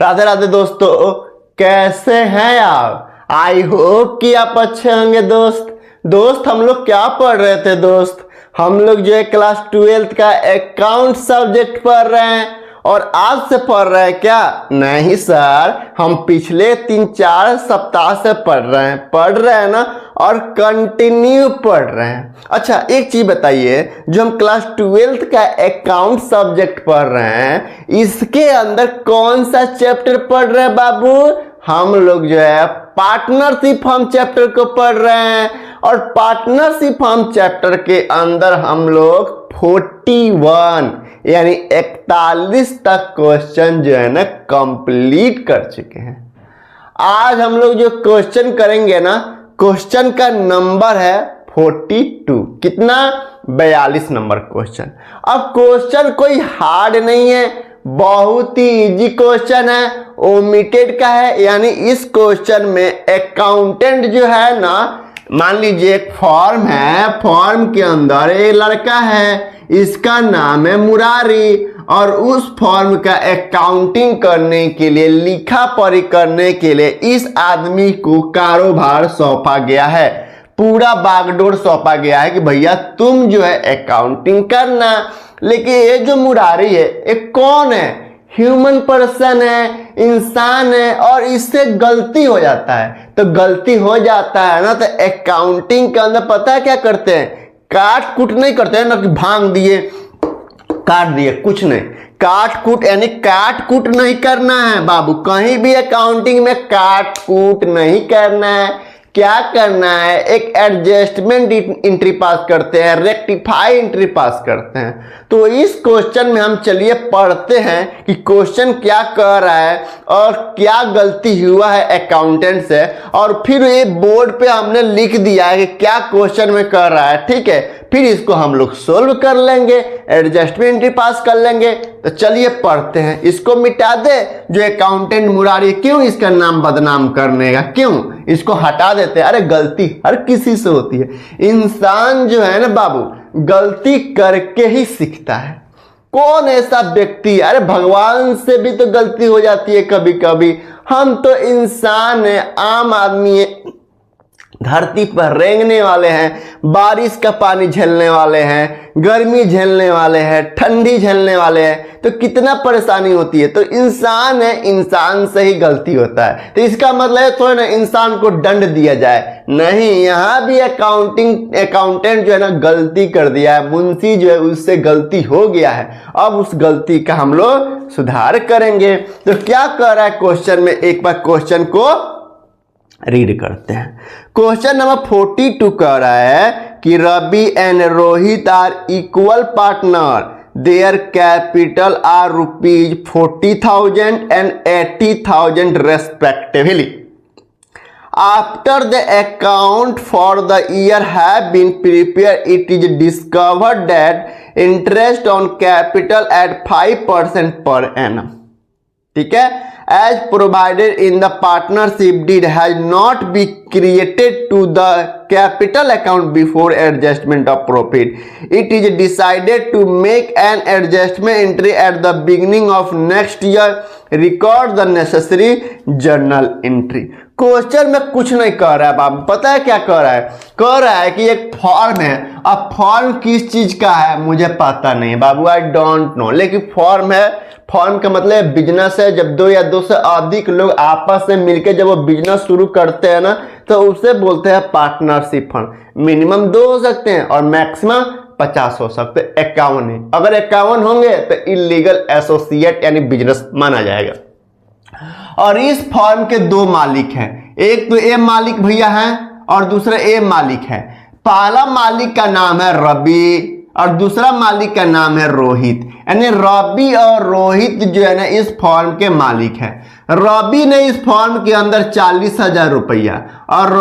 राधे राधे दोस्तों, कैसे हैं आप। आई होप कि आप अच्छे होंगे। दोस्त हम लोग क्या पढ़ रहे थे दोस्त। हम लोग जो है क्लास 12th का अकाउंट सब्जेक्ट पढ़ रहे हैं और आज से पढ़ रहे हैं क्या? नहीं सर, हम पिछले 3-4 सप्ताह से पढ़ रहे हैं ना, और कंटिन्यू पढ़ रहे हैं। अच्छा एक चीज बताइए, जो हम क्लास 12th का अकाउंट सब्जेक्ट पढ़ रहे हैं इसके अंदर कौन सा चैप्टर पढ़ रहे हैं बाबू? हम लोग जो है पार्टनरशिप हम चैप्टर को पढ़ रहे हैं और पार्टनरशिप हम चैप्टर के अंदर हम लोग 41 यानी 41 तक क्वेश्चन जो है ना कंप्लीट कर चुके हैं। आज हम लोग जो क्वेश्चन करेंगे ना, क्वेश्चन का नंबर है 42। कितना? 42 नंबर क्वेश्चन। अब क्वेश्चन कोई हार्ड नहीं है, बहुत ही इजी क्वेश्चन है, ओमिटेड का है। यानी इस क्वेश्चन में अकाउंटेंट जो है ना, मान लीजिए एक फॉर्म है, फॉर्म के अंदर एक लड़का है, इसका नाम है मुरारी, और उस फॉर्म का अकाउंटिंग करने के लिए, लिखा पढ़ी करने के लिए इस आदमी को कारोबार सौंपा गया है, पूरा बागडोर सौंपा गया है कि भैया तुम जो है अकाउंटिंग करना। लेकिन ये जो मुरारी है ये कौन है? ह्यूमन पर्सन है, इंसान है, और इससे गलती हो जाता है। तो गलती हो जाता है ना, तो अकाउंटिंग के अंदर पता है क्या करते हैं? काट कूट नहीं करते हैं ना, कि भांग दिए काट दिए, कुछ नहीं। काट कूट यानी काट कूट नहीं करना है बाबू। कहीं भी अकाउंटिंग में काट कूट नहीं करना है। क्या करना है? एक एडजस्टमेंट एंट्री पास करते हैं, रेक्टिफाई एंट्री पास करते हैं। तो इस क्वेश्चन में हम चलिए पढ़ते हैं कि क्वेश्चन क्या कह रहा है और क्या गलती हुआ है अकाउंटेंट से, और फिर ये बोर्ड पे हमने लिख दिया है कि क्या क्वेश्चन में कह रहा है। ठीक है, फिर इसको हम लोग सोल्व कर लेंगे, एडजस्टमेंट एंट्री पास कर लेंगे। तो चलिए पढ़ते हैं। इसको मिटा दे जो अकाउंटेंट मुरारी, क्यों इसका नाम बदनाम करने का, क्यों इसको हटा देते हैं। अरे गलती हर किसी से होती है, इंसान जो है ना बाबू गलती करके ही सीखता है। कौन ऐसा व्यक्ति? अरे भगवान से भी तो गलती हो जाती है कभी कभी। हम तो इंसान है, आम आदमी है, धरती पर रेंगने वाले हैं, बारिश का पानी झेलने वाले हैं, गर्मी झेलने वाले हैं, ठंडी झेलने वाले हैं, तो कितना परेशानी होती है। तो इंसान है, इंसान से ही गलती होता है। तो इसका मतलब है थोड़ा ना इंसान को दंड दिया जाए, नहीं। यहाँ भी अकाउंटेंट जो है ना गलती कर दिया है, मुंशी जो है उससे गलती हो गया है। अब उस गलती का हम लोग सुधार करेंगे। तो क्या कर रहा है क्वेश्चन में, एक बार क्वेश्चन को रीड करते हैं। क्वेश्चन नंबर 42 कह रहा है कि Ravi and Rohit are equal partner, their capital are ₹40,000 and 80,000 respectively. After the account for the year have been prepared, it is discovered that interest on capital at 5% per annum. ठीक है, as provided in the partnership deed has not been created to the capital account before adjustment of profit. It is decided to make an adjustment entry at the beginning of next year. Record the necessary journal entry. Question में कुछ नहीं कह रहा है बाबू, पता है क्या कह रहा है? कह रहा है कि एक फॉर्म है। अब फॉर्म किस चीज का है मुझे पता नहीं बाबू, आई डोंट नो, लेकिन फॉर्म है। फॉर्म का मतलब बिजनेस है। जब 2 या 2 से अधिक लोग आपस में मिलकर जब वो बिजनेस शुरू करते हैं ना, तो उसे बोलते हैं पार्टनरशिप फंड। मिनिमम 2 हो सकते हैं और मैक्सिमम 50 हो सकते हैं, 51 नहीं। अगर 51 होंगे तो इलीगल एसोसिएट यानी बिजनेस माना जाएगा। और इस फॉर्म के 2 मालिक हैं, एक तो ए मालिक भैया है और दूसरा ए मालिक है। पहला मालिक का नाम है रवि और दूसरा मालिक का नाम है रोहित। यानी रवि और रोहित जो है ना इस फॉर्म के मालिक है। रवि ने इस फॉर्म के अंदर 40,000 रुपया और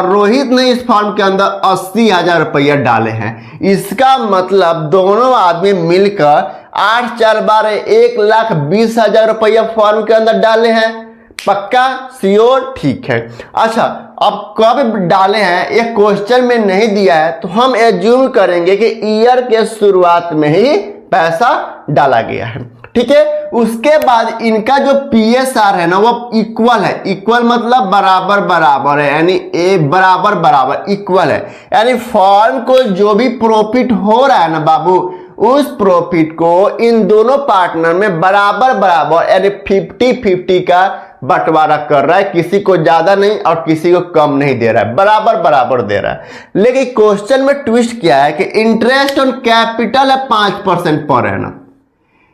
रोहित ने इस फॉर्म के अंदर 80,000 रुपया डाले हैं। इसका मतलब दोनों आदमी मिलकर 8 4 12 1,20,000 रुपया फॉर्म के अंदर डाले हैं। पक्का? श्योर? ठीक है। अच्छा, अब कब डाले हैं ये क्वेश्चन में नहीं दिया है, तो हम एज्यूम करेंगे कि ईयर के शुरुआत में ही पैसा डाला गया है। ठीक है। उसके बाद इनका जो PSR है ना वो इक्वल है, इक्वल मतलब बराबर बराबर है, यानी ए बराबर बराबर इक्वल है, यानी फर्म को जो भी प्रॉफिट हो रहा है ना बाबू, उस प्रॉफिट को इन दोनों पार्टनर में बराबर बराबर यानी 50-50 का बंटवारा कर रहा है, किसी को ज्यादा नहीं और किसी को कम नहीं दे रहा है, बराबर बराबर दे रहा है। लेकिन क्वेश्चन में ट्विस्ट क्या है कि इंटरेस्ट ऑन कैपिटल है 5% per annum.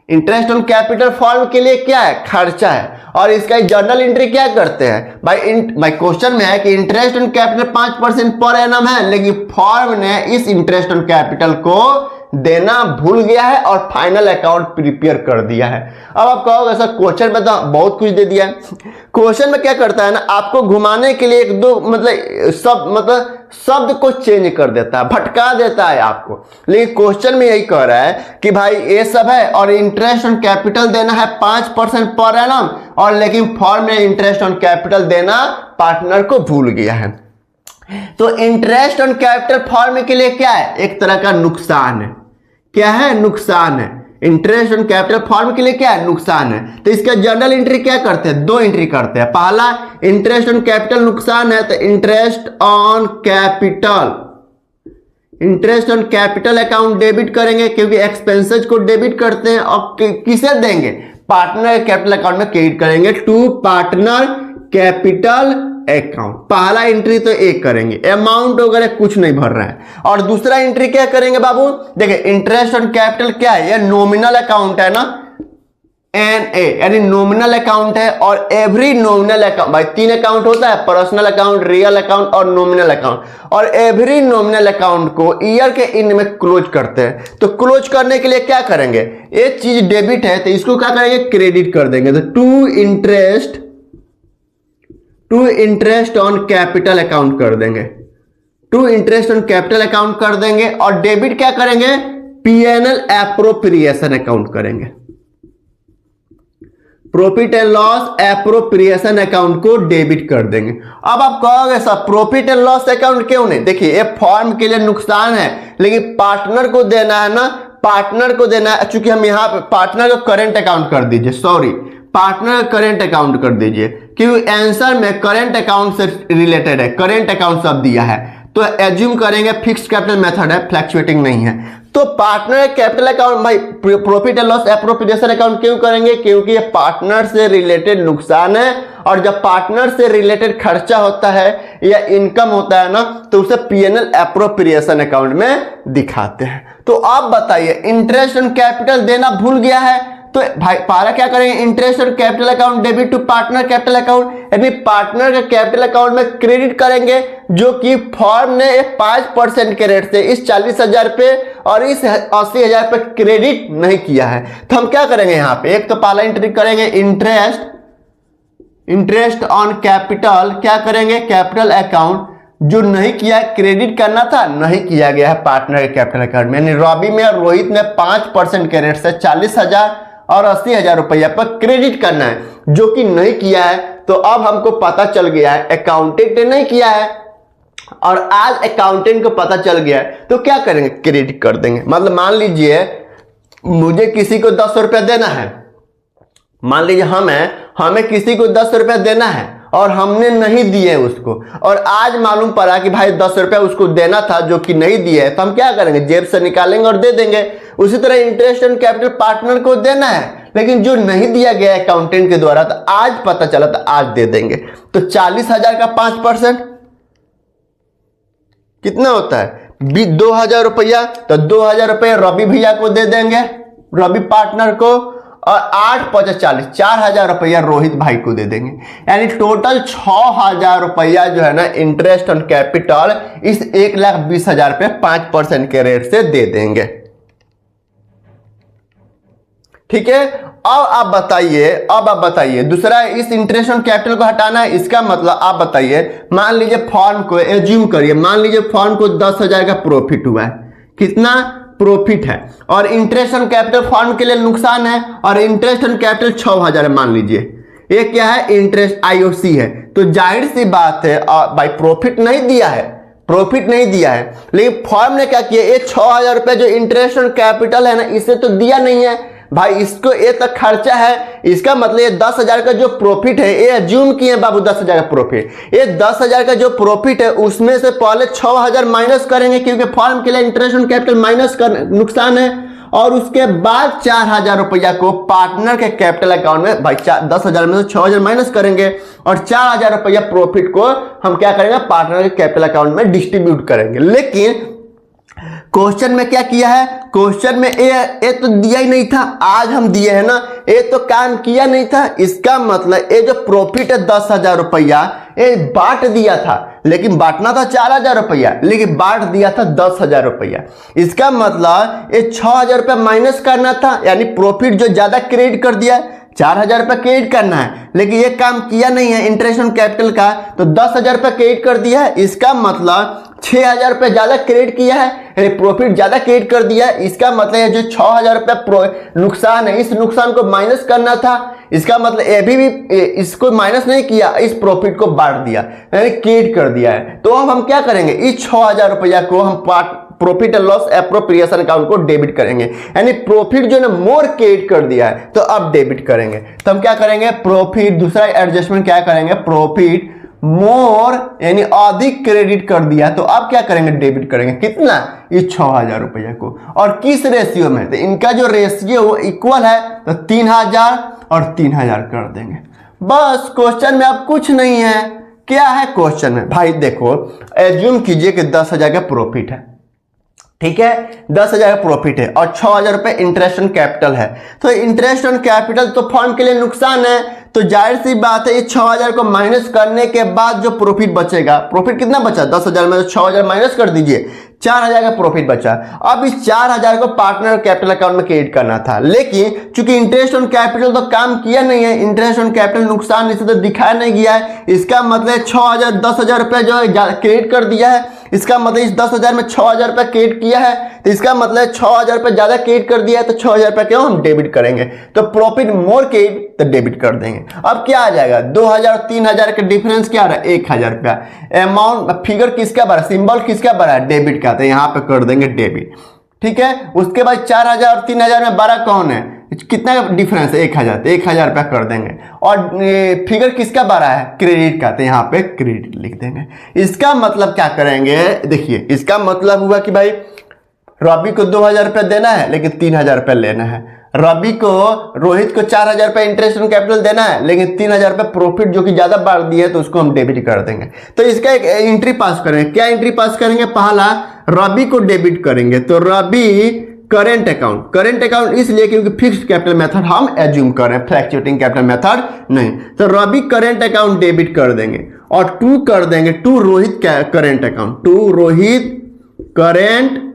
Interest on capital firm के लिए क्या है, खर्चा है, और इसका जर्नल एंट्री क्या करते हैं भाई क्वेश्चन में है कि interest on capital 5% per annum है, लेकिन फर्म ने इस इंटरेस्ट ऑन कैपिटल को देना भूल गया है और फाइनल अकाउंट प्रिपेयर कर दिया है। अब आप कहोगे सर क्वेश्चन में तो बहुत कुछ दे दिया है। क्वेश्चन में क्या करता है ना, आपको घुमाने के लिए एक दो मतलब शब्द को चेंज कर देता है, भटका देता है आपको। लेकिन क्वेश्चन में यही कह रहा है कि भाई ये सब है और इंटरेस्ट ऑन कैपिटल देना है 5% पर एनम, और लेकिन फर्म ने इंटरेस्ट ऑन कैपिटल देना पार्टनर को भूल गया है। तो इंटरेस्ट ऑन कैपिटल फर्म के लिए क्या है, एक तरह का नुकसान है। क्या है, नुकसान है। इंटरेस्ट ऑन कैपिटल फर्म के लिए क्या है, नुकसान है। तो इसका जर्नल एंट्री क्या करते हैं, दो एंट्री करते हैं। पहला इंटरेस्ट ऑन कैपिटल नुकसान है तो interest on capital account debit करेंगे, क्योंकि एक्सपेंसेस को डेबिट करते हैं और किसे देंगे, पार्टनर कैपिटल अकाउंट में क्रेडिट करेंगे टू पार्टनर कैपिटल अकाउंट। पहला एंट्री तो एक करेंगे, अमाउंट वगैरह कुछ नहीं भर रहा है। और दूसरा एंट्री क्या करेंगे बाबू, देखिए इंटरेस्ट ऑन कैपिटल क्या है, ये नॉमिनल अकाउंट है ना, NA यानी नॉमिनल अकाउंट है। और एवरी नॉमिनल अकाउंट, भाई 3 अकाउंट होता है, पर्सनल अकाउंट, रियल अकाउंट और नॉमिनल अकाउंट। और एवरी नॉमिनल अकाउंट को ईयर के एंड में क्लोज करते हैं। तो क्लोज करने के लिए क्या करेंगे, एक चीज डेबिट है तो इसको क्या करेंगे, क्रेडिट कर देंगे। तो to interest on capital account कर देंगे, to interest on capital account कर देंगे। और डेबिट क्या करेंगे, P&L एप्रोप्रिएशन अकाउंट करेंगे, profit and loss appropriation account को डेबिट कर देंगे। अब आप कहोगे sir profit and loss account क्यों नहीं, देखिए ये फर्म के लिए नुकसान है, लेकिन पार्टनर को देना है ना, पार्टनर को देना है। चूंकि हम यहां पे पार्टनर को करेंट अकाउंट कर दीजिए, सॉरी पार्टनर करेंट अकाउंट कर दीजिए, क्योंकि आंसर में करेंट अकाउंट से रिलेटेड है, करेंट अकाउंट सब दिया है। तो एज्यूम करेंगे फिक्स्ड कैपिटल मेथड है, फ्लक्चुएटिंग नहीं है। तो पार्टनर कैपिटल अकाउंट भाई profit and loss appropriation account क्यों करेंगे, क्योंकि ये पार्टनर से रिलेटेड नुकसान है। और जब पार्टनर से रिलेटेड खर्चा होता है या इनकम होता है ना, तो उसे P&L एप्रोप्रिएशन अकाउंट में दिखाते हैं। तो आप बताइए इंटरेस्ट ऑन कैपिटल देना भूल गया है, तो भाई पहला क्या करेंगे, interest on capital account debit to partner capital account, यानी पार्टनर के कैपिटल अकाउंट में क्रेडिट करेंगे, जो कि फर्म ने 5% के रेट से इस 40,000 पे और इस 80,000 पे क्रेडिट नहीं किया है। तो हम क्या करेंगे यहाँ पे, एक तो पहला एंट्री करेंगे इंटरेस्ट ऑन कैपिटल, क्या करेंगे, कैपिटल अकाउंट जो नहीं किया, क्रेडिट करना था, नहीं किया गया है पार्टनर के कैपिटल अकाउंट में। यानी रवि में और रोहित में 5% के रेट से 40,000 और 80,000 रुपया पर क्रेडिट करना है, जो कि नहीं किया है। तो अब हमको पता चल गया है अकाउंटेंट ने नहीं किया है, और आज अकाउंटेंट को पता चल गया है, तो क्या करेंगे, क्रेडिट कर देंगे। मतलब मान लीजिए मुझे किसी को 10 रुपया देना है, मान लीजिए हमें किसी को 10 रुपया देना है और हमने नहीं दिए उसको, और आज मालूम पड़ा कि भाई 10 रुपया उसको देना था जो कि नहीं दिए है, तो हम क्या करेंगे, जेब से निकालेंगे और दे देंगे। उसी तरह इंटरेस्ट ऑन कैपिटल पार्टनर को देना है, लेकिन जो नहीं दिया गया अकाउंटेंट के द्वारा, तो आज पता चला तो आज दे देंगे। तो 40,000 का 5% कितना होता है, 2,000 रुपया। तो 2,000 रुपया रवि भैया को दे देंगे, रवि पार्टनर को, और 8×5 40, 4,000 रुपया रोहित भाई को दे देंगे। यानी टोटल 6,000 रुपया जो है ना इंटरेस्ट ऑन कैपिटल इस 1,20,000 पे 5% के रेट से दे देंगे। ठीक है। अब आप बताइए दूसरा, इस इंटरेस्ट ऑन कैपिटल को हटाना है, इसका मतलब आप बताइए, मान लीजिए फर्म को एज्यूम करिए, मान लीजिए फर्म को 10,000 का प्रॉफिट हुआ है, कितना प्रॉफिट है, और इंटरेस्ट ऑन कैपिटल फर्म के लिए नुकसान है, और इंटरेस्ट ऑन कैपिटल 6,000 है मान लीजिए। ये क्या है, इंटरेस्ट IOC है। तो जाहिर सी बात है भाई प्रॉफिट नहीं दिया है, लेकिन फर्म ने क्या किया, ये 6,000 रुपए जो इंटरेस्ट ऑन कैपिटल है ना, इसे तो दिया नहीं है, भाई इसको ये तक खर्चा है, इसका मतलब ये 10,000 का जो प्रॉफिट है, ये अज्यूम किए बाबू 10,000 का प्रॉफिट, ये 10,000 का जो प्रॉफिट है उसमें से पहले 6,000 माइनस करेंगे क्योंकि फॉर्म के लिए इंटरेस्ट ऑन कैपिटल माइनस कर नुकसान है, और उसके बाद 4,000 रुपया को पार्टनर के कैपिटल अकाउंट में, भाई 10,000 में से 6,000 माइनस करेंगे और 4,000 रुपया प्रॉफिट को हम क्या करेंगे, पार्टनर के कैपिटल अकाउंट में डिस्ट्रीब्यूट करेंगे। लेकिन क्वेश्चन में क्या किया है, क्वेश्चन में ए तो दिया ही नहीं था, आज हम दिए हैं ना, ये तो काम किया नहीं था। इसका मतलब ये जो प्रॉफिट है 10,000 रुपया, ये बांट दिया था, लेकिन बांटना था 4,000 रुपया, लेकिन बांट दिया था 10,000 रुपया। इसका मतलब ये 6,000 रुपया माइनस करना था, यानी प्रॉफिट जो ज्यादा क्रेडिट कर दिया, 4,000 रुपया क्रेडिट करना है, लेकिन ये काम किया नहीं है इंटरेस्ट ऑन कैपिटल का, तो 10,000 रुपया क्रेडिट कर दिया है। इसका मतलब 6,000 रुपया ज्यादा क्रेडिट किया है, यानी प्रॉफिट ज्यादा क्रेडिट कर दिया है। इसका मतलब है जो 6,000 रुपया नुकसान है, इस नुकसान को माइनस करना था। इसका मतलब अभी भी इसको माइनस नहीं किया, इस प्रॉफिट को बांट दिया, यानी क्रेडिट कर दिया है। तो अब हम क्या करेंगे, इस 6,000 रुपया को हम profit and loss appropriation account को डेबिट करेंगे, यानी प्रॉफिट जो है मोर क्रेडिट कर दिया है तो अब डेबिट करेंगे। तो हम क्या करेंगे, प्रॉफिट, दूसरा एडजस्टमेंट क्या करेंगे, प्रॉफिट मोर यानी अधिक क्रेडिट कर दिया, तो अब क्या करेंगे, डेबिट करेंगे। कितना, इस 6,000 रुपया को, और किस रेशियो में, तो इनका जो रेशियो वो इक्वल है, तो 3,000 और 3,000 कर देंगे। बस क्वेश्चन में अब कुछ नहीं है। क्या है क्वेश्चन में, भाई देखो, एज्यूम कीजिए कि 10,000 का प्रॉफिट है, ठीक है, 10,000 का प्रॉफिट है और 6,000 रुपए इंटरेस्ट ऑन कैपिटल है। तो इंटरेस्ट ऑन कैपिटल तो फर्म के लिए नुकसान है, तो जाहिर सी बात है ये 6,000 को माइनस करने के बाद जो प्रॉफिट बचेगा, प्रॉफिट कितना बचा, 10,000 में 6,000 माइनस कर दीजिए, 4,000 का प्रॉफिट बचा। अब इस 4,000 को पार्टनर कैपिटल अकाउंट में क्रेडिट करना था, लेकिन चूंकि इंटरेस्ट ऑन कैपिटल तो काम किया नहीं है, इंटरेस्ट ऑन कैपिटल नुकसान इसे तो दिखाया नहीं गया है। इसका मतलब 6,000 10,000 रुपया जो है क्रेडिट कर दिया है, इसका मतलब इस 10,000 में 6,000 रुपया क्रेडिट किया है, तो इसका मतलब 6,000 रुपया ज्यादा क्रेडिट कर दिया है, तो 6,000 रुपया क्यों हम डेबिट करेंगे, तो प्रॉफिट मोर क्रेडिट तो डेबिट कर देंगे। अब क्या आ जाएगा, 2,000 और 3,000 का डिफरेंस क्या आ रहा है, 1,000 रुपया। अमाउंट फिगर किसका बड़ा, सिंबल किसका बड़ा है, डेबिट का, तो यहाँ पे कर देंगे डेबिट, ठीक है। उसके बाद 4,000 और 3,000 में बड़ा कौन है, कितना डिफरेंस है, 1,000, तो 1,000 रुपया कर देंगे। और फिगर किसका बड़ा है, क्रेडिट का, तो यहाँ पे क्रेडिट लिख देंगे। इसका मतलब क्या करेंगे, देखिए इसका मतलब हुआ कि भाई रवि को 2,000 रुपया देना है, लेकिन 3,000 रुपया लेना है। रवि को, रोहित को 4,000 रुपया इंटरेस्ट ऑन कैपिटल देना है, लेकिन 3,000 रुपया प्रॉफिट जो कि ज्यादा बढ़ दी है, तो उसको हम डेबिट कर देंगे। तो इसका एक एंट्री पास करेंगे, क्या एंट्री पास करेंगे, पहला रवि को डेबिट करेंगे, तो रवि करेंट अकाउंट इसलिए क्योंकि फिक्स्ड कैपिटल मेथड हम एज्यूम कर रहे हैं, फ्लैक्चुएटिंग कैपिटल मेथड नहीं, तो रवि करेंट अकाउंट डेबिट कर देंगे और टू कर देंगे to Rohit current account, to Rohit current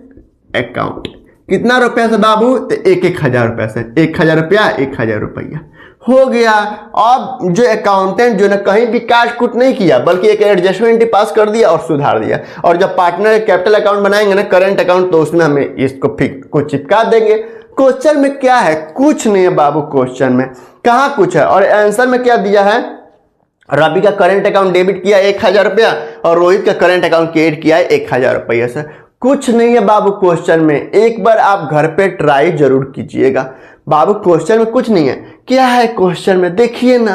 account. कितना रुपया से बाबू, तो 1,000 रुपया से, 1,000 रुपया 1,000 रुपया हो गया। अब जो अकाउंटेंट जो ना कहीं भी काट कुट नहीं किया, बल्कि एक एडजस्टमेंट पास कर दिया और सुधार दिया। और जब पार्टनर कैपिटल अकाउंट बनाएंगे ना, करंट अकाउंट, तो उसमें हमें इसको फिक्स को चिपका देंगे। क्वेश्चन में क्या है, कुछ नहीं है बाबू, क्वेश्चन में कहाँ कुछ है। और आंसर में क्या दिया है, रवि का करंट अकाउंट डेबिट किया 1,000 रुपया और रोहित का करंट अकाउंट क्रेडिट किया है 1,000 रुपया से। कुछ नहीं है बाबू क्वेश्चन में, एक बार आप घर पे ट्राई जरूर कीजिएगा। बाबू क्वेश्चन में कुछ नहीं है। क्या है क्वेश्चन में, देखिए ना,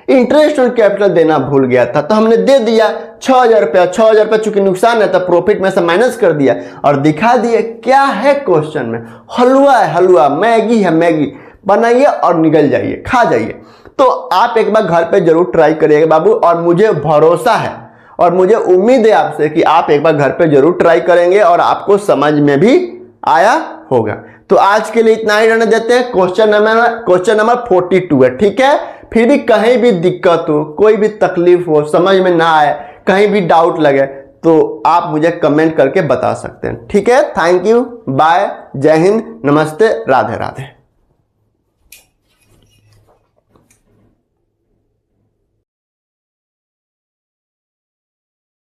इंटरेस्ट ऑन कैपिटल देना भूल गया था, तो हमने दे दिया 6,000 रुपया। 6,000 रुपया चूंकि नुकसान है तो प्रॉफिट में से माइनस कर दिया और दिखा दिए। क्या है क्वेश्चन में, हलवा है, हलवा, मैगी है, मैगी बनाइए और निकल जाइए, खा जाइए। तो आप एक बार घर पे जरूर ट्राई करिएगा बाबू, और मुझे भरोसा है और मुझे उम्मीद है आपसे कि आप एक बार घर पे जरूर ट्राई करेंगे और आपको समझ में भी आया होगा। तो आज के लिए इतना ही रहने देते हैं। क्वेश्चन नंबर 42 है, ठीक है। फिर भी कहीं भी दिक्कत हो, कोई भी तकलीफ हो, समझ में ना आए, कहीं भी डाउट लगे, तो आप मुझे कमेंट करके बता सकते हैं, ठीक है। थैंक यू, बाय, जय हिंद, नमस्ते, राधे राधे।